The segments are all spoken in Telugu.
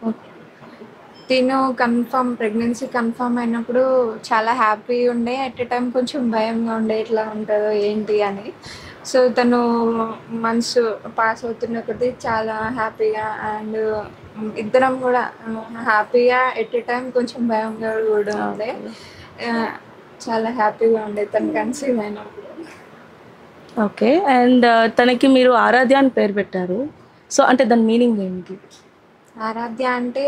ఓకే. తిను ప్రెగ్నెన్సీ కన్ఫర్మ్ అయినప్పుడు చాలా హ్యాపీ ఉండే. ఎట్ ఎ టైమ్ కొంచెం భయంగా ఉండే ఎట్లా ఉంటదో ఏంటి అని. సో, తను మంత్స్ పాస్ అవుతున్న కొద్దీ చాలా హ్యాపీగా అండ్ ఇద్దరం గూడా హ్యాపీగా ఎట్ ఎ టైమ్ కొంచెం భయంగా గూడా ఉండే. ఓకే. ఆహ్, చాలా హ్యాపీగా ఉండే తను కన్సీవ్ అయినప్పుడు. ఓకే. అండ్ తనకి మీరు ఆరాధ్య అని పేరు పెట్టారు. సో, అంటే దాని మీనింగ్ ఏంటి? ఆరాధ్య అంటే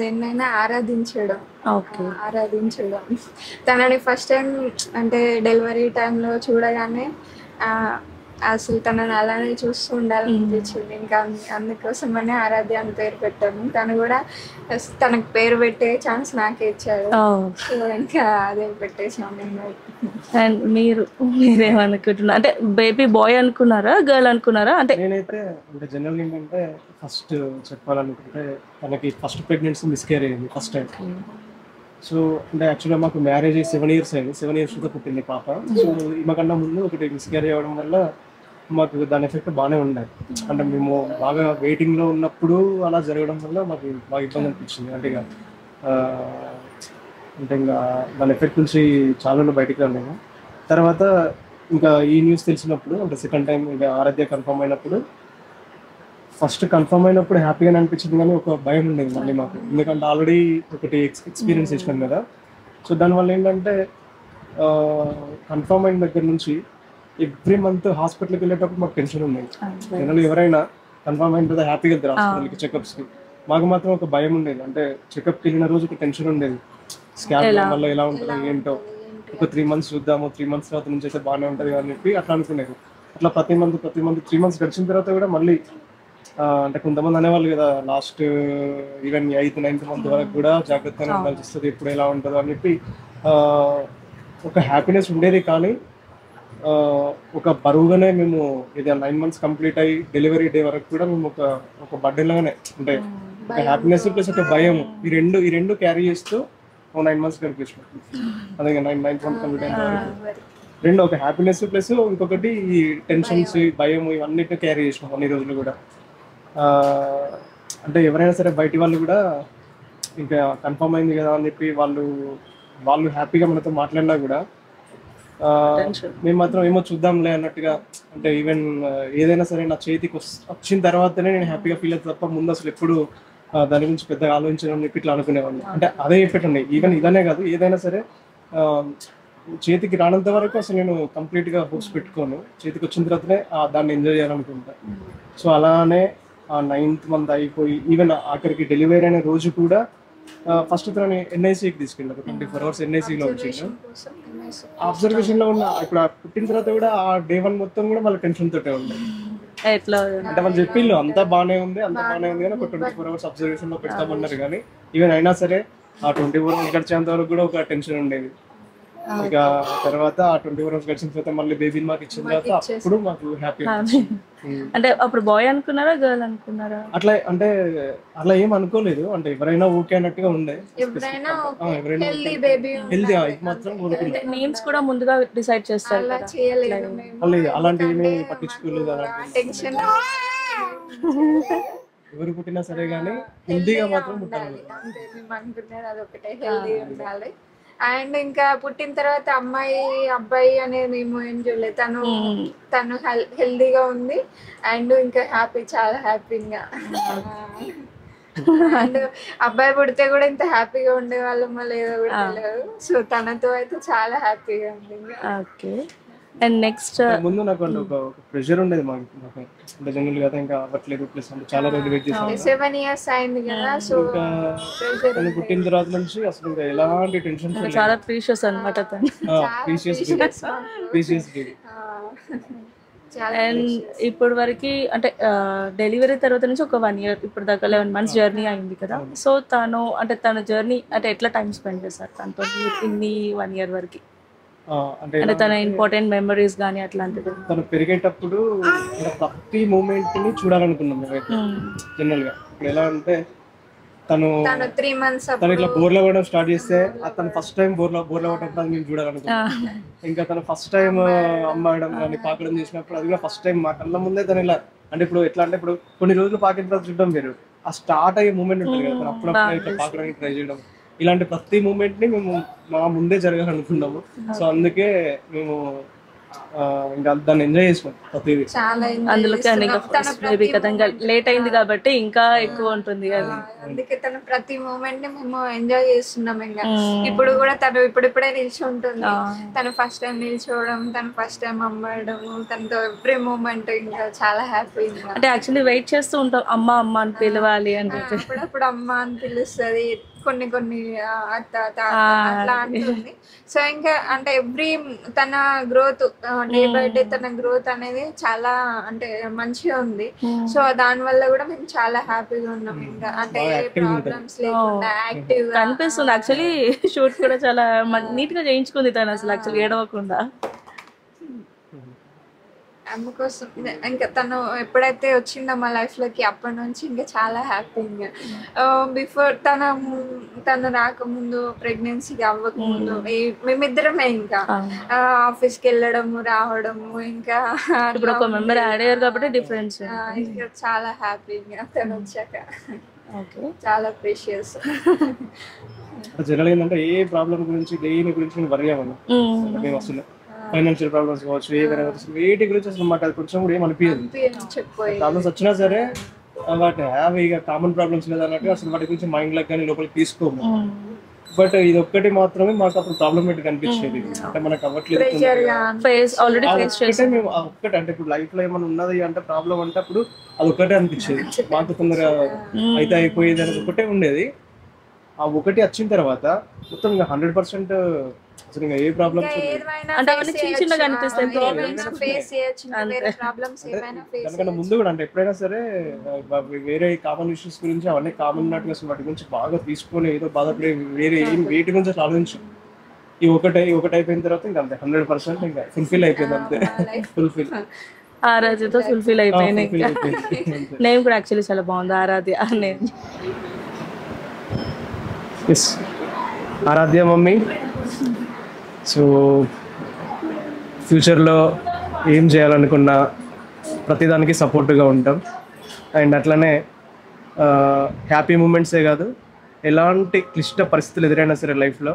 దేన్నైనా ఆరాధించడం. ఓకే. ఆరాధించడం. తనని ఫస్ట్ టైమ్ అంటే డెలివరీ టైమ్‌లో చూడగానే ఆహ్, అసలు తనని అలానే చూస్తూ ఉండాలనిపించింది. ఇంకా అందుకోసమనే ఆరాధ్య అని పేరు పెట్టాను. తను గూడా తనకు పేరు పెట్టే ఛాన్స్ నాకే ఇచ్చారు. ఓహ్! సో, ఇంకా అదే పెట్టేసాం మేము. అండ్ మీరేమనుకుంటున్నారు? అంటే బేబీ బాయ్ అనుకున్నారా? గర్ల్ అనుకున్నారా? అంటే నేనైతే అంటే జనరల్‌గా ఏంటంటే ఫస్ట్ చెప్పాలనుకుంటే తనకి ఫస్ట్ ప్రెగ్నెన్సీ మిస్‌కేర్ అయింది ఫస్ట్ టైం. సో, అంటే యాక్చువల్‌గా మాకు మ్యారేజ్ అయ్యి 7 ఇయర్స్ అయింది. 7 ఇయర్స్‌తో పుట్టింది పాప. సో, ఈమెకన్నా ముందు ఒకటి మిస్‌కేర్ అవ్వడం వల్ల మాకు దాని ఎఫెక్ట్ బాగానే ఉండే. అంటే మేము బాగా వెయిటింగ్‌లో ఉన్నప్పుడు అలా జరగడం వల్ల మాకు బాగా ఇబ్బంది అనిపించింది. అంటే ఇక ఆహ్, అంటే ఇంకా దాని ఎఫెక్ట్ నుంచి చాలా రోజులు బయటికి రాలేము. తర్వాత ఇంకా ఈ న్యూస్ తెలిసినప్పుడు అంటే సెకండ్ టైం ఇంకా ఆరాధ్య కన్ఫర్మ్ అయినప్పుడు ఫస్ట్ కన్ఫర్మ్ అయినప్పుడు హ్యాపీగానే అనిపించింది కానీ ఒక భయం ఉండేది మళ్ళీ మాకు. ఎందుకంటే ఆల్రెడీ ఒకటి ఎక్స్పీరియన్స్ చేసినాం కదా. సో దానివల్ల ఏంటంటే కన్ఫర్మ్ అయిన దగ్గర నుంచి ఎవ్రీ మంత్ హాస్పిటల్కి వెళ్ళేటప్పుడు మాకు టెన్షన్ ఉండేది. జనరల్ ఎవరైనా కన్ఫర్మ్ అయిన తర్వాత హ్యాపీగా వెళ్తారు హాస్పిటల్కి చెకప్స్కి. మాకు మాత్రం ఒక భయం ఉండేది. అంటే చెకప్కి వెళ్ళిన రోజు ఒక టెన్షన్ ఉండేది. స్కాన్ వల్ల ఎలా ఉంటుందో ఏంటో, ఒక 3 months చూద్దాము, 3 months తర్వాత నుంచి అయితే బాగానే ఉంటుంది అని చెప్పి అట్లా అనుకునేది. అట్లా ప్రతి మంత్ 3 months గడిచిన తర్వాత కూడా మళ్ళీ అంటే కొంతమంది అనేవాళ్ళు కదా last even 8th 9th month వరకు కూడా జాగ్రత్తగానే ఉండాల్సి వస్తుంది, ఎప్పుడు ఎలా ఉంటుందో అని చెప్పి ఒక హ్యాపీనెస్ ఉండేది. కానీ ఒక బరువుగానే మేము ఇది 9 months కంప్లీట్ అయ్యి డెలివరీ డే వరకు కూడా మేము ఒక బర్డెన్ లాగానే అంటే ఒక హ్యాపీనెస్ ప్లస్ ఒక భయం ఈ రెండు క్యారీ చేస్తూ 9 months గడిపేసినాం. అదే 9th month కంప్లీట్ అయిన వరకు రెండు ఒక హ్యాపీనెస్ ప్లస్ ఇంకొకటి ఈ టెన్షన్స్ భయం ఇవన్నిటిని క్యారీ చేసినాం అన్ని రోజులు కూడా. అంటే ఎవరైనా సరే బయటి వాళ్ళు కూడా ఇంకా కన్ఫర్మ్ అయింది కదా అని చెప్పి వాళ్ళు హ్యాపీగా మనతో మాట్లాడినా కూడా మేము మాత్రం ఏమో చూద్దాంలే అన్నట్టుగా. అంటే ఈవెన్ ఏదైనా సరే నా చేతికి వచ్చిన తర్వాతనే నేను హ్యాపీగా ఫీల్ అవుతుంది తప్ప ముందు అసలు ఎప్పుడు దాని గురించి పెద్దగా ఆలోచించడం చెప్పి ఇట్లా అనుకునేవాడిని. అంటే అదే చెప్పేటండి ఈవెన్ ఇదనే కాదు ఏదైనా సరే చేతికి రానంత వరకు అసలు నేను కంప్లీట్గా హోప్స్ పెట్టుకోను. చేతికి వచ్చిన తర్వాతనే దాన్ని ఎంజాయ్ చేయాలనుకుంటా. సో అలానే ఆ 9th month అయిపోయి ఈవెన్ ఆఖరికి డెలివరీ అయిన రోజు కూడా ఫస్ట్ తనని ఎన్ఐసీకి తీసుకెళ్ళారు. 24 hours ఎన్ఐసీలో వచ్చిండు. అబ్జర్వేషన్లో ఉన్న ఇప్పుడు పుట్టిన తర్వాత కూడా ఆ డే 1 మొత్తం కూడా వాళ్ళ టెన్షన్ తోటే ఉంది. ఎట్లా అంటే వాళ్ళు చెప్పిళ్ళు అంతా బాగానే ఉంది కానీ ఒక 24 hours అబ్జర్వేషన్లో పెడతామన్నారు. కానీ ఈవెన్ అయినా సరే ఆ 24 hours గడిచేంత వరకు కూడా ఒక టెన్షన్ ఉండేది. ఇక తర్వాత ఆ 24 hours గడిచిన తర్వాత మళ్ళీ బేబీని మాకు ఇచ్చిన తర్వాత అప్పుడు మాకు హ్యాపీ. అంటే అప్పుడు బాయ్ అనుకున్నారా గర్ల్ అనుకున్నారా? అట్లా అంటే అలా ఏం అనుకోలేదు. అంటే ఎవరైనా ఓకే అన్నట్టుగా ఉండే. ఎవరైనా హెల్దీ ఇది మాత్రం కోరుకున్నాం. నేమ్స్ కూడా ముందుగా డిసైడ్ చేస్తారు అలా కదా. చేయలేదు మళ్ళీ అలాంటివి పట్టించుకోలేదు. అలాంటి టెన్షన్ ఎవరు పుట్టినా సరే కానీ హెల్దీగా మాత్రం పుట్టాలి. అంతే మేము అనుకునేది అదొకటే, హెల్దీ ఉండాలి. అండ్ ఇంకా పుట్టిన తర్వాత అమ్మాయి అబ్బాయి అనేది మేము ఏం చూడలేదు. తను హెల్దీగా ఉంది అండ్ ఇంకా చాలా హ్యాపీగా. అండ్ అబ్బాయి పుడితే కూడా ఇంత హ్యాపీగా ఉండేవాళ్ళమో లేదో కూడా తెలియదు. సో తనతో అయితే చాలా హ్యాపీగా ఉంది. ఓకే. అండ్ నెక్స్ట్ ముందు నాకు అంటే ఒక ప్రెషర్ ఉండేది మాకు. అంటే జనరల్ గా ఇంకా అవ్వట్లేదు ప్లస్ అంటే చాలా రోజులు వెయిట్ చేసాము. 7 years అయింది కదా. సో తను పుట్టిన తర్వాత నుంచి అసలు ఇంకా ఎలాంటి టెన్షన్ చాలా ప్రీషియస్ అన్నమాట తను. Precious baby. అండ్ ఇప్పుడు వరకు అంటే డెలివరీ తర్వాత నుంచి ఒక 1 year ఇప్పుడు దాకా 11 months జర్నీ అయింది కదా. సో తన జర్నీ అంటే ఎట్లా టైం స్పెండ్ చేశారు తనతో ఇన్ని 1 year వరకు? అంటే తన ఇంపార్టెంట్ మెమరీస్ కానీ అట్లాంటివి తను పెరిగేటప్పుడు ప్రతి మూమెంట్ ని చూడాలనుకున్నాం మేమైతే. జనరల్ గా ఇప్పుడు ఎలా అంటే తను 3 months తను ఇట్లా బోర్లో పడడం స్టార్ట్ చేస్తే తను ఫస్ట్ టైం బోర్లో పడటప్పుడు మేము చూడాలనుకున్నాం. ఇంకా తను ఫస్ట్ టైం అమ్మడం కానీ పాకడం చేసినప్పుడు అది కూడా ఫస్ట్ టైం మా కళ్ళ ముందే తను ఇలా అంటే ఇప్పుడు ఎట్లా అంటే ఇప్పుడు కొన్ని రోజులు పాకిన తర్వాత చూడడం వేరు, ఆ స్టార్ట్ అయ్యే మూమెంట్ ఉంటుంది కదా, అప్పుడప్పుడు ఇట్లా పాకడానికి ట్రై చేయడం, ఇలాంటి ప్రతి మూమెంట్ ని మేము మా ముందే జరగాలనుకున్నాము. సో అందుకే మేము ఇంకా దాన్ని ఎంజాయ్ చేసినాం ప్రతిదీ. చాలా అందులోకి మేబీ కదా ఇంకా లేట్ అయింది కాబట్టి ఇంకా ఎక్కువ ఉంటుంది అది. అందుకే తన ప్రతి మూమెంట్ ని మేము ఎంజాయ్ చేస్తున్నాం. ఇంకా ఇప్పుడు కూడా తను ఇప్పుడిప్పుడే నిలిచి ఉంటుంది. తను ఫస్ట్ టైం నిల్చోవడం, తను ఫస్ట్ టైం అమ్మడం, తనతో ఎవ్రీ మూమెంట్ ఇంకా చాలా హ్యాపీ. అంటే యాక్చువల్లీ వెయిట్ చేస్తూ ఉంటాం అమ్మ అమ్మ అని పిలవాలి అంటే, అప్పుడప్పుడు అమ్మ అని పిలుస్తుంది, కొన్ని కొన్ని అత్త అట్లా అంటుంది. సో ఇంకా అంటే ఎవ్రీ తన గ్రోత్ డే బై డే తన గ్రోత్ అనేది చాలా అంటే మంచిగా ఉంది. సో దాని వల్ల కూడా మేము చాలా హ్యాపీగా ఉన్నాం. ఇంకా అంటే ప్రాబ్లమ్స్ లేకుండా యాక్టివ్ గా కనిపిస్తుంది. యాక్చువల్లీ షూట్ కూడా చాలా నీట్ గా చేయించుకుంది తను అసలు యాక్చువల్లీ ఏడవకుండా. అందుకోసం ఇంకా తను ఎప్పుడైతే వచ్చిందో మా లైఫ్ లోకి అప్పటి నుంచి ఇంకా చాలా హ్యాపీగా. బిఫోర్ తను రాకముందు, ప్రెగ్నెన్సీకి అవ్వకముందు మేమిద్దరమే ఇంకా ఆఫీస్కి వెళ్ళడము రావడము, ఇంకా ఇప్పుడు ఒక మెంబర్ యాడ్ అయ్యారు కాబట్టి డిఫరెన్స్. ఇంకా చాలా హ్యాపీగా తను వచ్చాక చాలా ప్రెషియస్. జనరల్ ఏంటంటే ఏ ప్రాబ్లం గురించి దేని గురించి నేను వరి అవ్వను. మేము అసలు ఫైనాన్షియల్ ప్రాబ్లమ్స్ కావచ్చు, ఏదైనా వేటి గురించి అసలు మాకు అది కొంచెం కూడా ఏమనిపించదు. ప్రాబ్లమ్స్ వచ్చినా సరే వాటి ఇక కామన్ ప్రాబ్లమ్స్ లేదా అన్నట్టు అసలు వాటి గురించి మైండ్ లాగా కానీ లోపలికి తీసుకోము. బట్ ఇది ఒక్కటి మాత్రమే మాకు అప్పుడు ప్రాబ్లమేటిక్ అనిపించేది. అంటే మనకు అవ్వట్లేదు మేము ఒక్కటే, అంటే ఇప్పుడు లైఫ్ లో ఏమైనా ఉన్నది అంటే ప్రాబ్లం అంటే అప్పుడు అది ఒక్కటే అనిపించేది మాకు. తొందరగా అయితే అయిపోయేది అనేది ఒకటే ఉండేది. ఆ ఒకటి వచ్చిన తర్వాత మొత్తం ఇంకా 100% అసలు ఇంకా ఏ ప్రాబ్లమ్స్ దానికన్నా ముందు కూడా అంటే ఎప్పుడైనా సరే వేరే కామన్ ఇష్యూస్ గురించి అవన్నీ కామన్ ఉన్నట్టుగా అసలు వాటి గురించి బాగా తీసుకొని ఏదో బాధపడే వేరే ఏం వేటి గురించి అసలు ఆలోచించు. ఈ ఒకటి అయిపోయిన తర్వాత ఇంకా అంతే 100% ఇంకా ఫుల్ఫిల్ అయిపోయింది. అంతే ఫుల్ఫిల్. ఆరాధ్యతో ఫుల్ఫిల్ అయిపోయింది. నేను కూడా యాక్చువల్లీ చాలా బాగుంది ఆరాధ్య. నేను ఆరాధ్య మమ్మీ. సో ఫ్యూచర్లో ఏం చేయాలనుకున్నా ప్రతిదానికి సపోర్ట్గా ఉంటాం. అండ్ అట్లనే హ్యాపీ మూమెంట్సే కాదు, ఎలాంటి క్లిష్ట పరిస్థితులు ఎదురైనా సరే లైఫ్లో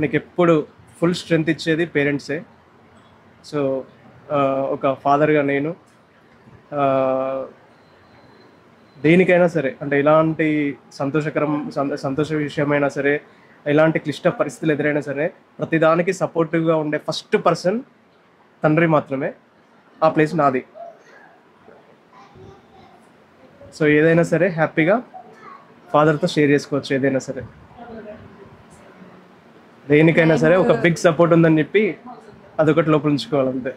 నీకు ఎప్పుడు ఫుల్ స్ట్రెంగ్త్ ఇచ్చేది పేరెంట్సే. సో ఒక ఫాదర్గా నేను దేనికైనా సరే అంటే ఎలాంటి సంతోష విషయమైనా సరే, ఎలాంటి క్లిష్ట పరిస్థితులు ఎదురైనా సరే ప్రతిదానికి సపోర్టివ్గా ఉండే ఫస్ట్ పర్సన్ తండ్రి మాత్రమే. ఆ ప్లేస్ నాది. సో ఏదైనా సరే హ్యాపీగా ఫాదర్తో షేర్ చేసుకోవచ్చు. ఏదైనా సరే దేనికైనా సరే ఒక బిగ్ సపోర్ట్ ఉందని చెప్పి అదొకటి లోపల ఉంచుకోవాలంతే.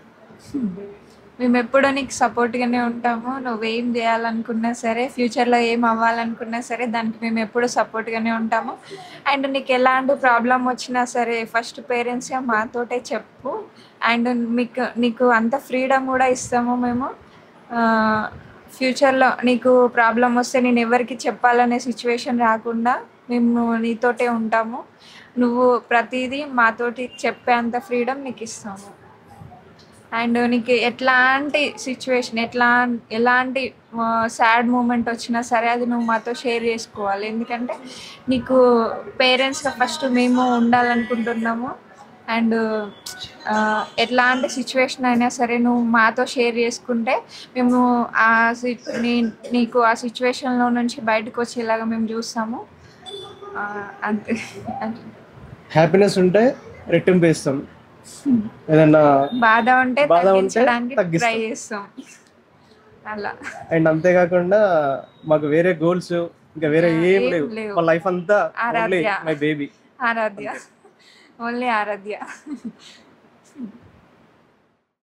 మేము ఎప్పుడూ నీకు సపోర్ట్గానే ఉంటాము. నువ్వేం చేయాలనుకున్నా సరే, ఫ్యూచర్లో ఏం అవ్వాలనుకున్నా సరే దానికి మేము ఎప్పుడూ సపోర్ట్గానే ఉంటాము. అండ్ నీకు ఎలాంటి ప్రాబ్లం వచ్చినా సరే ఫస్ట్ పేరెంట్స్గా మాతోటే చెప్పు. అండ్ నీకు అంత ఫ్రీడమ్ కూడా ఇస్తాము మేము. ఫ్యూచర్లో నీకు ప్రాబ్లం వస్తే నేను ఎవరికి చెప్పాలనే సిచ్యువేషన్ రాకుండా మేము నీతోటే ఉంటాము. నువ్వు ప్రతిదీ మాతోటి చెప్పేంత ఫ్రీడమ్ నీకు ఇస్తాము. అండ్ నీకు ఎట్లాంటి సిచ్యువేషన్ ఎలాంటి సాడ్ మూమెంట్ వచ్చినా సరే అది నువ్వు మాతో షేర్ చేసుకోవాలి. ఎందుకంటే నీకు పేరెంట్స్గా ఫస్ట్ మేము ఉండాలనుకుంటున్నాము. అండ్ ఎట్లాంటి సిచ్యువేషన్ అయినా సరే నువ్వు మాతో షేర్ చేసుకుంటే మేము నీకు ఆ సిచ్యువేషన్లో నుంచి బయటకు వచ్చేలాగా మేము చూస్తాము. అంతే. హ్యాపీనెస్ ఉంటే రెట్టింపు ఇస్తాం, ఏదన్నా బాధ ఉంటే ట్రై చేస్తాం అలా. అండ్ అంతేకాకుండా మాకు వేరే గోల్స్ ఇంకా వేరే ఏం లేవు. మా లైఫ్ అంతా my baby Aaradhya, only Aaradhya.